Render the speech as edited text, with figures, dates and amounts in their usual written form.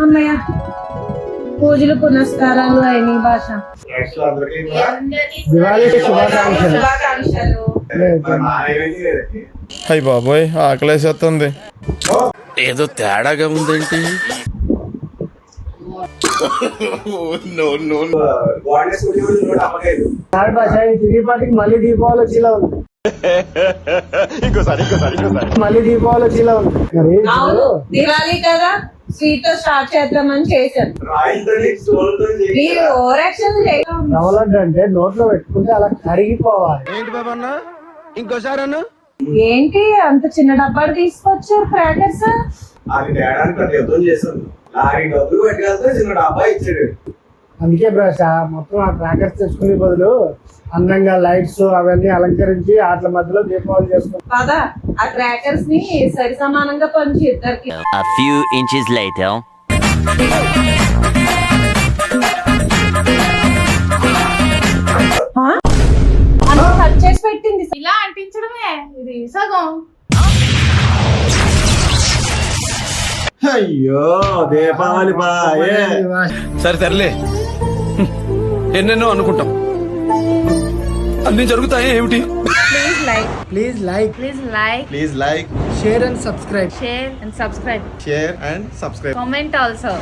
అమ్మయ్య పూజలు పునస్కారాలు అయినాయి భాష. దివాళీ శుభాకాంక్షలు. శుభాకాంక్షలు. అయ్యి బాబోయ్ ఆకలేసేస్తుంది. ఏదో తేడాగా ఉందేంటి? కాదు భాష, ఈ తిరిగిపాటికి మళ్ళీ దీపావళి వచ్చేలా ఉంది. మళ్ళీ దీపావళి వచ్చేలా ఉంది. మరి అవును దివాళీ కదా, స్వీట్ తో స్టార్ట్ చేద్దామని చేశాను. మీరు ఓవర్ యాక్షన్ చేయడం. రవ్వలడ్డు అంటే నోట్లో పెట్టుకుంటే అలా కరిగిపోవాలి. ఏంటి బాబన్న ఇంకోసారి అన్న ఏంటి అంత చిన్న డబ్బాలు తీసుకొచ్చారు క్రాకర్స్? అది తేడానికి యుద్ధం చేశాను. లారీ డబ్బులు పెట్టగలితే చిన్న డబ్బా ఇచ్చాడు. అందుకే భాష మొత్తం ఆ ట్రాకర్స్ తెచ్చుకునే బదులు అందంగా లైట్స్ అవన్నీ అలంకరించి వాటి మధ్యలో దీపావళి చేసుకుంటాం. పదా ఆ క్రాకర్స్ ని సరి సమానంగా పంచి ఇద్దరికి. A few inches later. అంత కట్ చేసి పెట్టింది. ఇలా అంటించడమే ఇది సగం. అయ్యో దీపావళి బాయే. సరే సర్లే, ఎన్నెన్నో అనుకుంటాం, అన్ని జరుగుతాయి ఏమిటి? Please like, please like, please like, share and subscribe. Share and subscribe. Share and subscribe. Comment also.